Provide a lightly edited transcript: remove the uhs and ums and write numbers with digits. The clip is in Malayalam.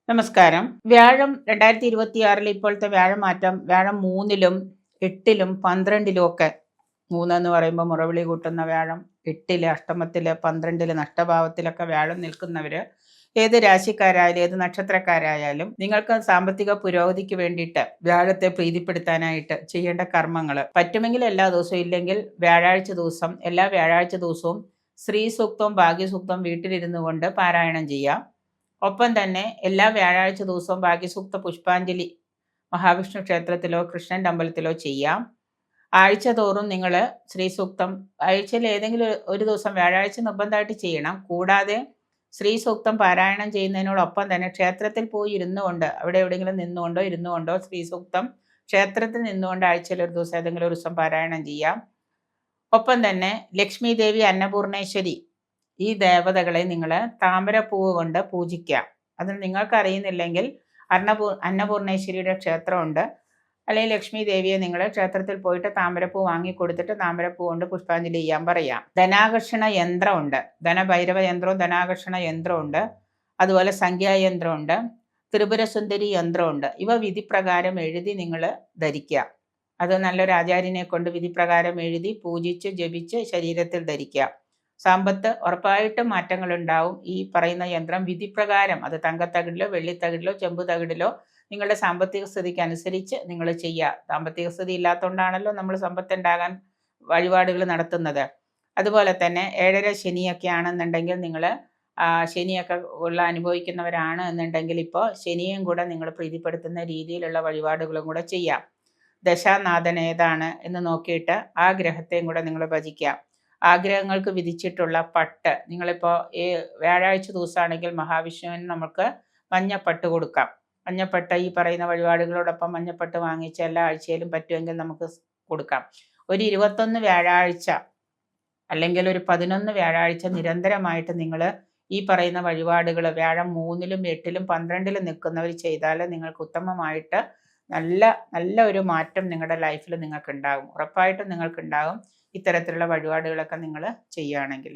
നമസ്കാരം. വ്യാഴം 2026 ഇപ്പോഴത്തെ വ്യാഴമാറ്റം വ്യാഴം 3-ലും 8-ലും 12-ലും ഒക്കെ 3 എന്ന് പറയുമ്പോൾ മുറവിളി കൂട്ടുന്ന വ്യാഴം, 8-ല് അഷ്ടമത്തില് 12-ല് നഷ്ടഭാവത്തിലൊക്കെ വ്യാഴം നിൽക്കുന്നവര് ഏത് രാശിക്കാരായാലും ഏത് നക്ഷത്രക്കാരായാലും നിങ്ങൾക്ക് സാമ്പത്തിക പുരോഗതിക്ക് വേണ്ടിയിട്ട് വ്യാഴത്തെ പ്രീതിപ്പെടുത്താനായിട്ട് ചെയ്യേണ്ട കർമ്മങ്ങൾ പറ്റുമെങ്കിൽ എല്ലാ ദിവസവും, ഇല്ലെങ്കിൽ വ്യാഴാഴ്ച ദിവസം എല്ലാ വ്യാഴാഴ്ച ദിവസവും ശ്രീ സൂക്തവും ഭാഗ്യസൂക്തവും വീട്ടിലിരുന്നു കൊണ്ട് പാരായണം ചെയ്യാം. ഒപ്പം തന്നെ എല്ലാ വ്യാഴാഴ്ച ദിവസവും ഭാഗ്യസൂക്ത പുഷ്പാഞ്ജലി മഹാവിഷ്ണു ക്ഷേത്രത്തിലോ കൃഷ്ണൻ്റെ അമ്പലത്തിലോ ചെയ്യാം. ആഴ്ച തോറും നിങ്ങൾ ശ്രീസൂക്തം ആഴ്ചയിൽ ഏതെങ്കിലും ഒരു ദിവസം വ്യാഴാഴ്ച നിർബന്ധമായിട്ട് ചെയ്യണം. കൂടാതെ ശ്രീസൂക്തം പാരായണം ചെയ്യുന്നതിനോടൊപ്പം തന്നെ ക്ഷേത്രത്തിൽ പോയി ഇരുന്നുകൊണ്ട്, അവിടെ എവിടെയെങ്കിലും ഇരുന്നുകൊണ്ടോ ശ്രീസൂക്തം ക്ഷേത്രത്തിൽ നിന്നുകൊണ്ട് ആഴ്ചയിൽ ഒരു ദിവസം ഏതെങ്കിലും ഒരു ദിവസം പാരായണം ചെയ്യാം. ഒപ്പം തന്നെ ലക്ഷ്മി ദേവി, അന്നപൂർണേശ്വരി, ഈ ദേവതകളെ നിങ്ങൾ താമരപ്പൂവ് കൊണ്ട് പൂജിക്കാം. അത് നിങ്ങൾക്ക് അറിയുന്നില്ലെങ്കിൽ അന്നപൂർണേശ്വരിയുടെ ക്ഷേത്രമുണ്ട്, അല്ലെങ്കിൽ ലക്ഷ്മി ദേവിയെ നിങ്ങൾ ക്ഷേത്രത്തിൽ പോയിട്ട് താമരപ്പൂ വാങ്ങിക്കൊടുത്തിട്ട് താമരപ്പൂ കൊണ്ട് പുഷ്പാഞ്ജലി ചെയ്യാൻ പറയാം. ധനാകർഷണ യന്ത്രമുണ്ട്, ധനഭൈരവ യന്ത്രവും ധനാകർഷണ യന്ത്രമുണ്ട്. അതുപോലെ സംഖ്യായന്ത്രമുണ്ട്, ത്രിപുരസുന്ദരി യന്ത്രമുണ്ട്. ഇവ വിധിപ്രകാരം എഴുതി നിങ്ങൾ ധരിക്കുക. അത് നല്ലൊരു ആചാര്യനെ കൊണ്ട് വിധിപ്രകാരം എഴുതി പൂജിച്ച് ജപിച്ച് ശരീരത്തിൽ ധരിക്കുക. സമ്പത്ത് ഉറപ്പായിട്ടും മാറ്റങ്ങൾ ഉണ്ടാവും. ഈ പറയുന്ന യന്ത്രം വിധിപ്രകാരം, അത് തങ്കത്തകിടിലോ വെള്ളിത്തകിടിലോ ചെമ്പ് തകിടിലോ നിങ്ങളുടെ സാമ്പത്തിക സ്ഥിതിക്ക് അനുസരിച്ച് നിങ്ങൾ ചെയ്യുക. സാമ്പത്തിക സ്ഥിതി ഇല്ലാത്തതുകൊണ്ടാണല്ലോ നമ്മൾ സമ്പത്തുണ്ടാകാൻ വഴിപാടുകൾ നടത്തുന്നത്. അതുപോലെ തന്നെ 7.5 ശനിയൊക്കെ ആണെന്നുണ്ടെങ്കിൽ നിങ്ങൾ ശനിയൊക്കെ അനുഭവിക്കുന്നവരാണ് എന്നുണ്ടെങ്കിൽ ഇപ്പോൾ ശനിയും കൂടെ നിങ്ങൾ പ്രീതിപ്പെടുത്തുന്ന രീതിയിലുള്ള വഴിപാടുകളും കൂടെ ചെയ്യാം. ദശാനാഥൻ ഏതാണ് എന്ന് നോക്കിയിട്ട് ആ ഗ്രഹത്തെയും കൂടെ നിങ്ങൾ ഭജിക്കാം. ആഗ്രഹങ്ങൾക്ക് വിധിച്ചിട്ടുള്ള പട്ട്, നിങ്ങളിപ്പോൾ ഈ വ്യാഴാഴ്ച ദിവസമാണെങ്കിൽ മഹാവിഷ്ണുവിന് നമുക്ക് മഞ്ഞപ്പട്ട് കൊടുക്കാം. മഞ്ഞപ്പട്ട് ഈ പറയുന്ന വഴിപാടുകളോടൊപ്പം മഞ്ഞപ്പട്ട് വാങ്ങിച്ച് എല്ലാ ആഴ്ചയിലും പറ്റുമെങ്കിൽ നമുക്ക് കൊടുക്കാം. ഒരു 21 വ്യാഴാഴ്ച അല്ലെങ്കിൽ ഒരു 11 വ്യാഴാഴ്ച നിരന്തരമായിട്ട് നിങ്ങൾ ഈ പറയുന്ന വഴിപാടുകൾ വ്യാഴം 3-ലും 8-ലും 12-ലും നിൽക്കുന്നവർ ചെയ്താൽ നിങ്ങൾക്ക് ഉത്തമമായിട്ട് നല്ല ഒരു മാറ്റം നിങ്ങളുടെ ലൈഫിൽ നിങ്ങൾക്ക് ഉണ്ടാകും. ഉറപ്പായിട്ടും നിങ്ങൾക്ക് ഉണ്ടാകും ഇത്തരത്തിലുള്ള വഴിപാടുകളൊക്കെ നിങ്ങൾ ചെയ്യുകയാണെങ്കിൽ.